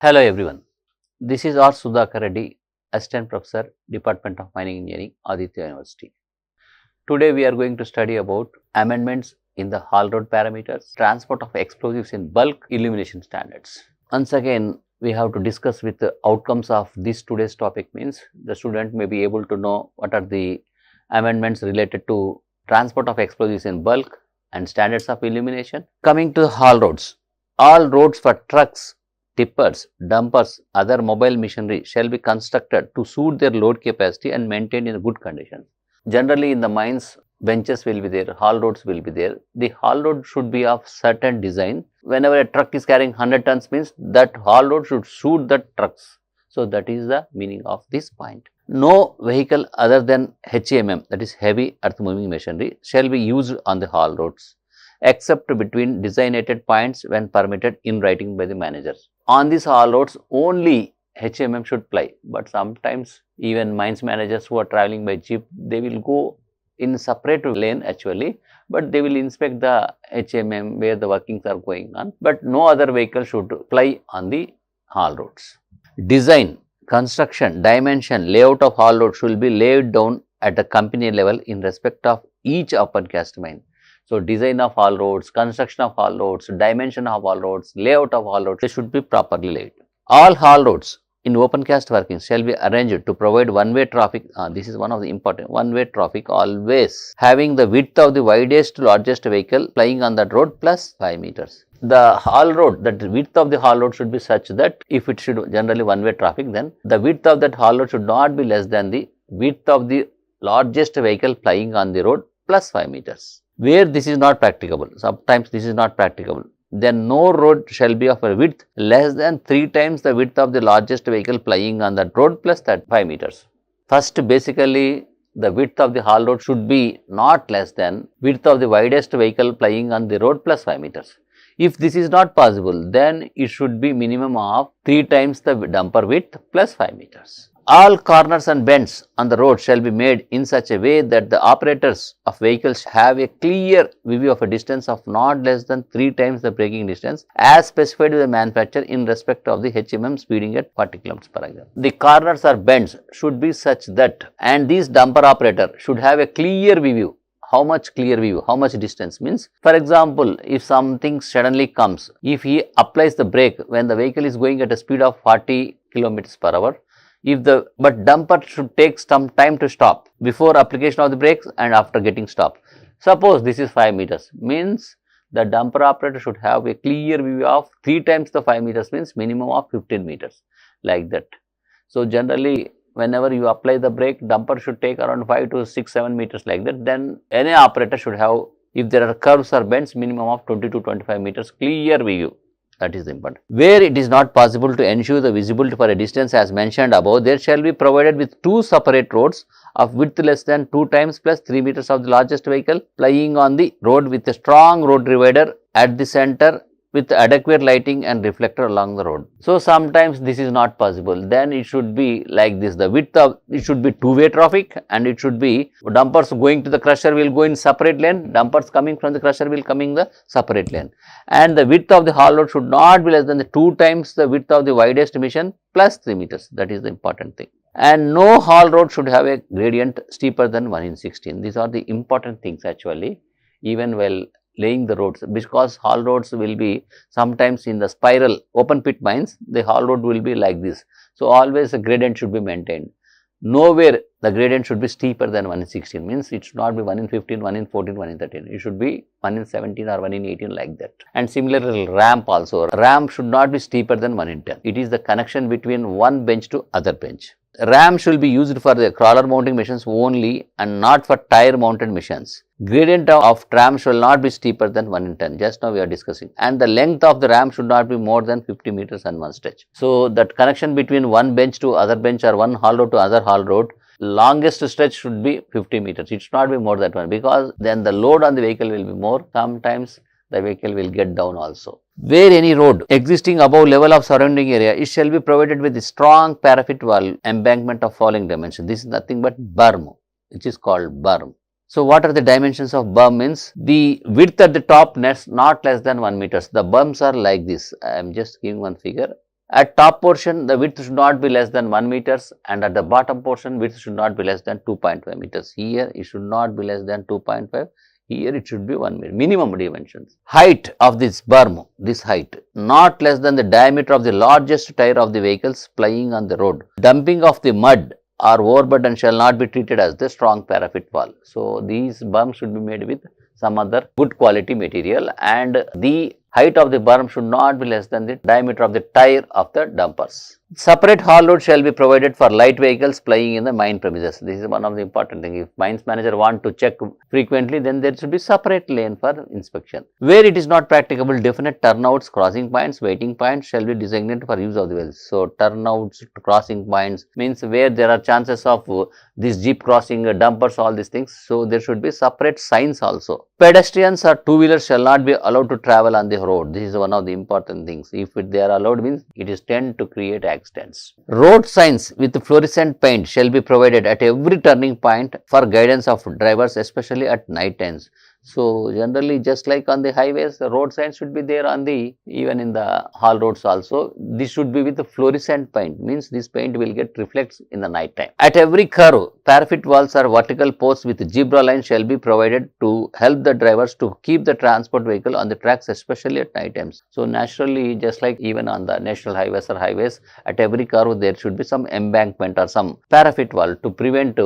Hello everyone, this is R.Sudhakar Reddy, Assistant Professor, Department of Mining Engineering, Aditya University. Today we are going to study about amendments in the haul road parameters, transport of explosives in bulk, illumination standards. Once again, we have to discuss with the outcomes of this today's topic means the student may be able to know what are the amendments related to transport of explosives in bulk and standards of illumination. Coming to haul roads, all roads for trucks, tippers, dumpers, other mobile machinery shall be constructed to suit their load capacity and maintained in good condition. Generally in the mines, benches will be there, haul roads will be there. The haul road should be of certain design. Whenever a truck is carrying 100 tons means that haul road should suit the trucks. So that is the meaning of this point. No vehicle other than HMM, that is heavy earth moving machinery, shall be used on the haul roads except between designated points when permitted in writing by the manager. On these haul roads only HMM should ply, but sometimes even mines managers who are traveling by jeep, they will go in separate lane actually, but they will inspect the HMM where the workings are going on, but no other vehicle should ply on the haul roads. Design, construction, dimension, layout of haul road should be laid down at the company level in respect of each open cast mine. So, design of haul roads, construction of haul roads, dimension of haul roads, layout of haul roads, they should be properly laid. All haul roads in open cast workings shall be arranged to provide one-way traffic. This is one of the important one-way traffic always having the width of the widest largest vehicle plying on that road plus 5 meters. The haul road, that width of the haul road should be such that if it should generally one-way traffic, then the width of that haul road should not be less than the width of the largest vehicle plying on the road plus 5 meters. Where this is not practicable, sometimes this is not practicable, then no road shall be of a width less than 3 times the width of the largest vehicle plying on that road plus that 5 meters. First, basically the width of the haul road should be not less than width of the widest vehicle plying on the road plus 5 meters. If this is not possible, then it should be minimum of 3 times the dumper width plus 5 meters. All corners and bends on the road shall be made in such a way that the operators of vehicles have a clear view of a distance of not less than 3 times the braking distance as specified by the manufacturer in respect of the HMM speeding at 40 km per hour. The corners or bends should be such that, and this dumper operator should have a clear view. How much clear view, how much distance means, for example, if something suddenly comes, if he applies the brake when the vehicle is going at a speed of 40 km per hour, but dumper should take some time to stop before application of the brakes and after getting stopped. Suppose this is 5 meters, means the dumper operator should have a clear view of 3 times the 5 meters, means minimum of 15 meters, like that. So generally, whenever you apply the brake, dumper should take around 5 to 6, 7 meters like that. Then any operator should have, if there are curves or bends, minimum of 20 to 25 meters clear view. That is important. Where it is not possible to ensure the visibility for a distance as mentioned above, there shall be provided with 2 separate roads of width less than 2 times plus 3 meters of the largest vehicle plying on the road with a strong road divider at the center with adequate lighting and reflector along the road. So sometimes this is not possible, then it should be like this, the width of it should be two-way traffic, and it should be dumpers going to the crusher will go in separate lane, dumpers coming from the crusher will coming the separate lane, and the width of the haul road should not be less than the 2 times the width of the widest emission plus 3 meters. That is the important thing. And no haul road should have a gradient steeper than 1:16. These are the important things actually, even while laying the roads, because haul roads will be sometimes in the spiral open pit mines, the haul road will be like this. So always a gradient should be maintained. Nowhere the gradient should be steeper than 1:16, means it should not be 1:15, 1:14, 1:13. It should be 1:17 or 1:18 like that. And similarly ramp also. Ramp should not be steeper than 1:10. It is the connection between one bench to other bench. Ram should be used for the crawler mounting machines only and not for tire mounted machines. Gradient of tram shall not be steeper than 1:10. Just now we are discussing. And the length of the ram should not be more than 50 meters on one stretch. So that connection between one bench to other bench or one haul road to other haul road, longest stretch should be 50 meters. It should not be more than one, because then the load on the vehicle will be more. Sometimes the vehicle will get down also. Where any road existing above level of surrounding area, it shall be provided with a strong parapet wall embankment of following dimension. This is nothing but berm, which is called berm. So what are the dimensions of berm means? The width at the top not less than 1 meters. The berms are like this. I am just giving one figure. At top portion, the width should not be less than 1 meters, and at the bottom portion, width should not be less than 2.5 meters. Here, it should not be less than 2.5. Here, it should be 1 meter, minimum dimensions. Height of this berm, this height, not less than the diameter of the largest tire of the vehicles plying on the road. Dumping of the mud or overburden shall not be treated as the strong parapet wall. So, these berms should be made with some other good quality material, and the height of the berm should not be less than the diameter of the tire of the dumpers. Separate haul road shall be provided for light vehicles plying in the mine premises. This is one of the important things. If mines manager want to check frequently, then there should be separate lane for inspection. Where it is not practicable, definite turnouts, crossing points, waiting points shall be designated for use of the vehicles. So, turnouts, crossing points means where there are chances of this jeep crossing, dumpers, all these things. So, there should be separate signs also. Pedestrians or two-wheelers shall not be allowed to travel on the road. This is one of the important things. If they are allowed, means it is tend to create accidents. Road signs with fluorescent paint shall be provided at every turning point for guidance of drivers, especially at night times. So, generally just like on the highways, the road signs should be there on the, even in the haul roads also. This should be with the fluorescent paint, means this paint will get reflects in the night time. At every curve, parapet walls or vertical posts with zebra lines shall be provided to help the drivers to keep the transport vehicle on the tracks, especially at night times. So, naturally just like even on the national highways or highways, at every curve there should be some embankment or some parapet wall to prevent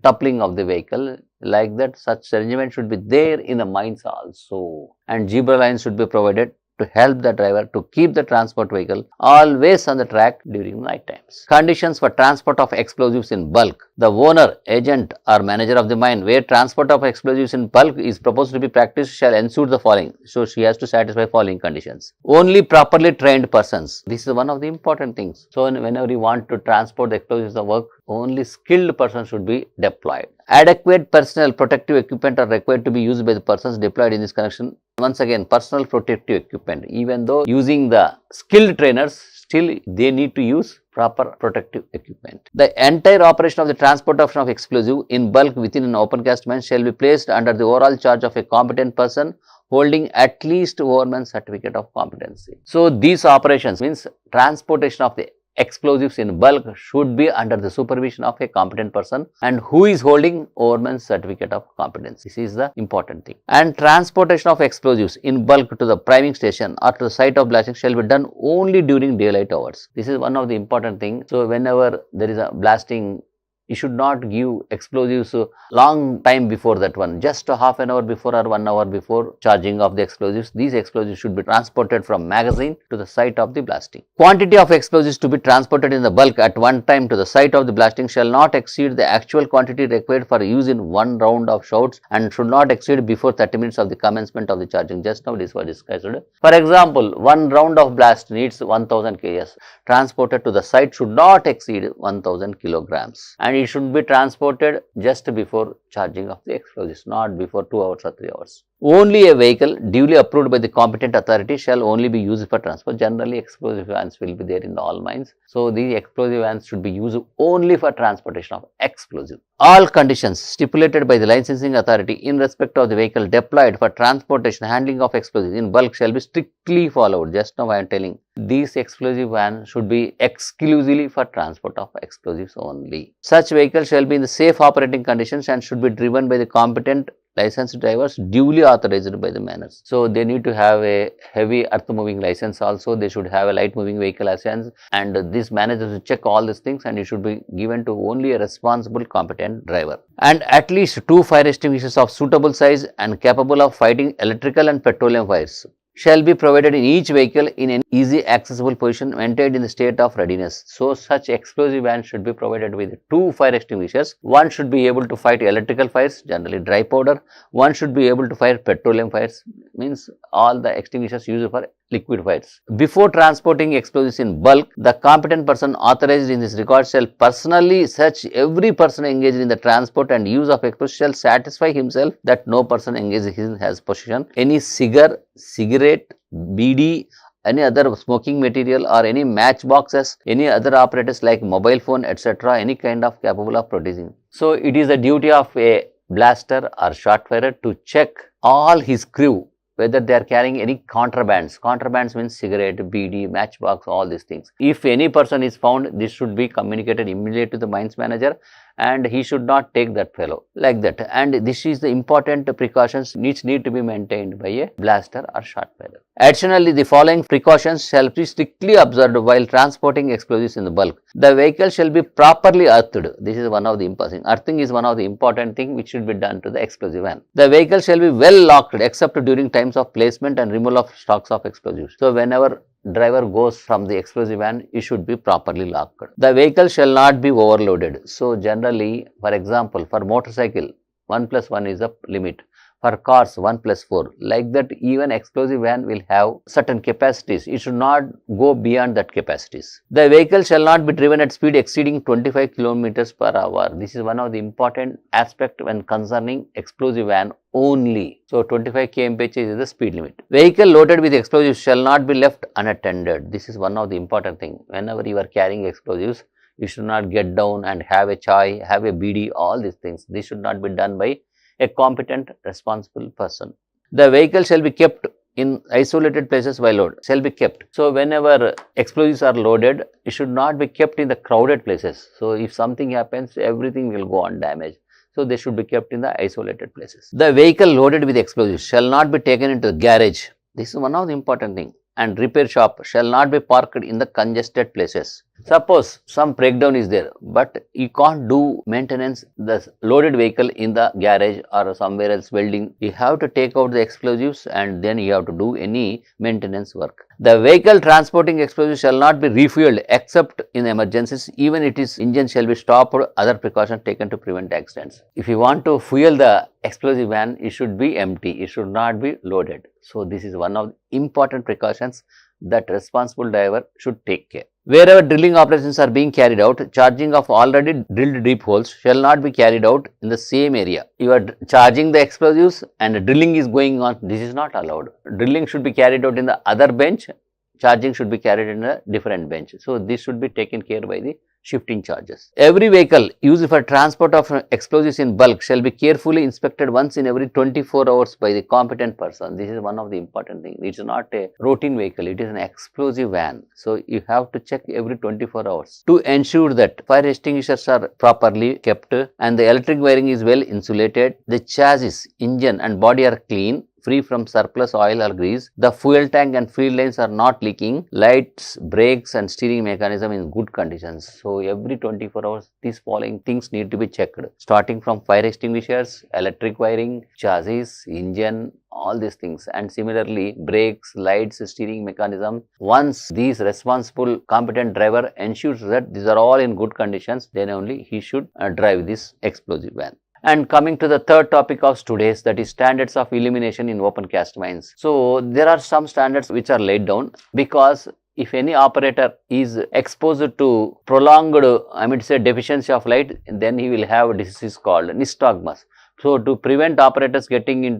toppling of the vehicle. Like that, such arrangement should be there in the mines also, and zebra lines should be provided to help the driver to keep the transport vehicle always on the track during night times. Conditions for transport of explosives in bulk. The owner, agent or manager of the mine where transport of explosives in bulk is proposed to be practiced shall ensure the following. So, she has to satisfy following conditions. Only properly trained persons. This is one of the important things. So, whenever you want to transport the explosives of work, only skilled persons should be deployed. Adequate personal protective equipment are required to be used by the persons deployed in this connection. Once again, personal protective equipment, even though using the skilled trainers, still they need to use proper protective equipment. The entire operation of the transportation of explosive in bulk within an open cast mine shall be placed under the overall charge of a competent person holding at least overman's certificate of competency. So, these operations means transportation of the explosives in bulk should be under the supervision of a competent person and who is holding overman's certificate of competence. This is the important thing. And transportation of explosives in bulk to the priming station or to the site of blasting shall be done only during daylight hours. This is one of the important things. So, whenever there is a blasting, you should not give explosives long time before that one, just a half an hour before or 1 hour before charging of the explosives. These explosives should be transported from magazine to the site of the blasting. Quantity of explosives to be transported in the bulk at one time to the site of the blasting shall not exceed the actual quantity required for use in one round of shouts and should not exceed before 30 minutes of the commencement of the charging. Just now this was discussed. For example, one round of blast needs 1000 kgs. Transported to the site should not exceed 1000 kilograms. And it should be transported just before charging of the explosives, not before 2 hours or 3 hours. Only a vehicle duly approved by the competent authority shall only be used for transport. Generally, explosive vans will be there in all mines. So, these explosive vans should be used only for transportation of explosive. All conditions stipulated by the licensing authority in respect of the vehicle deployed for transportation handling of explosives in bulk shall be strictly followed. Just now I am telling, these explosive vans should be exclusively for transport of explosives only. Such vehicles shall be in the safe operating conditions and should be driven by the competent licensed drivers duly authorized by the manners. So, they need to have a heavy earth moving license also, they should have a light moving vehicle license, and this manager should check all these things and it should be given to only a responsible competent driver. And at least 2 fire extinguishers of suitable size and capable of fighting electrical and petroleum fires shall be provided in each vehicle in an easy accessible position maintained in the state of readiness. So, such explosive vans should be provided with 2 fire extinguishers. One should be able to fight electrical fires, generally dry powder. One should be able to fight petroleum fires, means all the extinguishers used for liquid fires. Before transporting explosives in bulk, the competent person authorized in this regard shall personally search every person engaged in the transport and use of explosives shall satisfy himself that no person engaged in his possession any cigarette, BD, any other smoking material or any matchboxes, any other apparatus like mobile phone, etc., any kind of capable of producing. So, it is the duty of a blaster or shot firer to check all his crew whether they are carrying any contrabands. Contrabands means cigarette, BD, matchbox, all these things. If any person is found, this should be communicated immediately to the mines manager, and he should not take that fellow like that. And this is the important precautions which need to be maintained by a blaster or shot firer. Additionally, the following precautions shall be strictly observed while transporting explosives in the bulk. The vehicle shall be properly earthed. This is one of the important. Earthing is one of the important thing which should be done to the explosive van. The vehicle shall be well locked except during times of placement and removal of stocks of explosives. So whenever driver goes from the explosive van, it should be properly locked. The vehicle shall not be overloaded. So generally, for example, for motorcycle, 1+1 is the limit. For cars, 1+4. Like that, even explosive van will have certain capacities. It should not go beyond that capacities. The vehicle shall not be driven at speed exceeding 25 km/h. This is one of the important aspect when concerning explosive van only. So 25 km/h is the speed limit. Vehicle loaded with explosives shall not be left unattended. This is one of the important thing. Whenever you are carrying explosives, you should not get down and have a chai, have a BD, all these things. This should not be done by a competent, responsible person. The vehicle shall be kept in isolated places while loaded. Shall be kept. So whenever explosives are loaded, it should not be kept in the crowded places. So if something happens, everything will go on damage. So they should be kept in the isolated places. The vehicle loaded with explosives shall not be taken into the garage. This is one of the important things. And repair shop shall not be parked in the congested places. Suppose some breakdown is there, but you can't do maintenance the loaded vehicle in the garage or somewhere else welding. You have to take out the explosives and then you have to do any maintenance work. The vehicle transporting explosives shall not be refueled except in emergencies. Even its engine shall be stopped. Other precautions taken to prevent accidents. If you want to fuel the explosive van, it should be empty. It should not be loaded. So this is one of the important precautions that responsible driver should take care. Wherever drilling operations are being carried out, charging of already drilled deep holes shall not be carried out in the same area. You are charging the explosives and drilling is going on. This is not allowed. Drilling should be carried out in the other bench. Charging should be carried in a different bench. So this should be taken care by the shifting charges. Every vehicle used for transport of explosives in bulk shall be carefully inspected once in every 24 hours by the competent person. This is one of the important things. It is not a routine vehicle. It is an explosive van. So you have to check every 24 hours to ensure that fire extinguishers are properly kept and the electric wiring is well insulated. The chassis, engine and body are clean, free from surplus oil or grease. The fuel tank and fuel lines are not leaking. Lights, brakes and steering mechanism in good conditions. So every 24 hours these following things need to be checked, starting from fire extinguishers, electric wiring, chassis, engine, all these things, and similarly brakes, lights, steering mechanism. Once these responsible competent driver ensures that these are all in good conditions, then only he should drive this explosive van. And coming to the third topic of today's, that is standards of illumination in open cast mines. So there are some standards which are laid down, because if any operator is exposed to prolonged, deficiency of light, then he will have a disease called nystagmus. So to prevent operators getting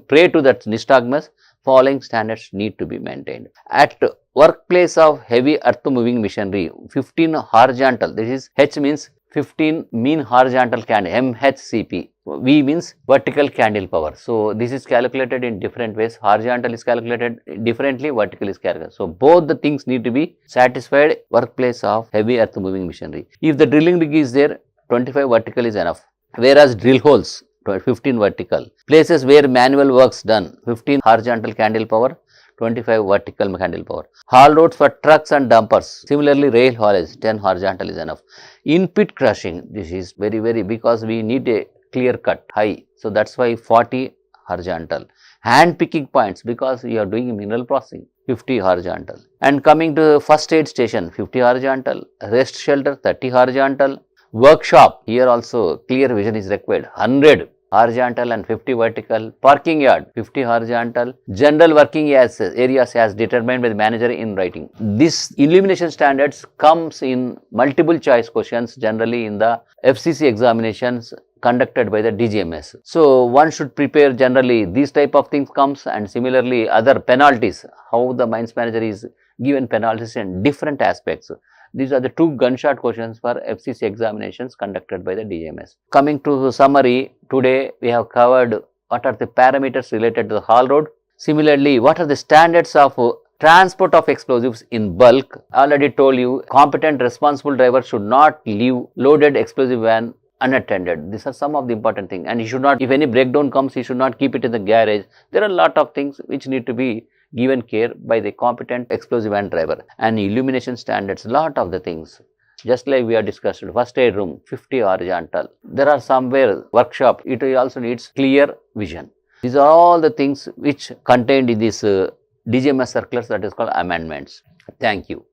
prey to that nystagmus, following standards need to be maintained. At workplace of heavy earth moving machinery, 15 horizontal, this is H means 15 mean horizontal candle, MHCP. V means vertical candle power. So this is calculated in different ways. Horizontal is calculated differently, vertical is calculated. So both the things need to be satisfied. Workplace of heavy earth moving machinery. If the drilling rig is there, 25 vertical is enough. Whereas drill holes, 15 vertical. Places where manual works done, 15 horizontal candle power, 25 vertical candle power. Haul roads for trucks and dumpers. Similarly, rail haulage, 10 horizontal is enough. In pit crushing, this is very because we need a clear cut high. So that's why 40 horizontal. Hand picking points, because you are doing mineral processing, 50 horizontal. And coming to first aid station, 50 horizontal. Rest shelter, 30 horizontal. Workshop, here also clear vision is required, 100 horizontal and 50 vertical. Parking yard, 50 horizontal. General working areas as determined by the manager in writing. This illumination standards comes in multiple choice questions, generally in the FCC examinations conducted by the DGMS. So one should prepare generally these type of things comes, and similarly other penalties, how the mines manager is given penalties in different aspects. These are the two gunshot questions for FCC examinations conducted by the DGMS. Coming to the summary, today we have covered what are the parameters related to the haul road, Similarly, what are the standards of transport of explosives in bulk? I already told you, competent responsible driver should not leave loaded explosive van unattended. These are some of the important things, and he should not, if any breakdown comes, he should not keep it in the garage. There are a lot of things which need to be given care by the competent explosive van driver. And illumination standards, lot of the things. Just like we have discussed, first aid room, 50 horizontal. There are somewhere workshop, it also needs clear vision. These are all the things which contained in this DGMS circulars, that is called amendments. Thank you.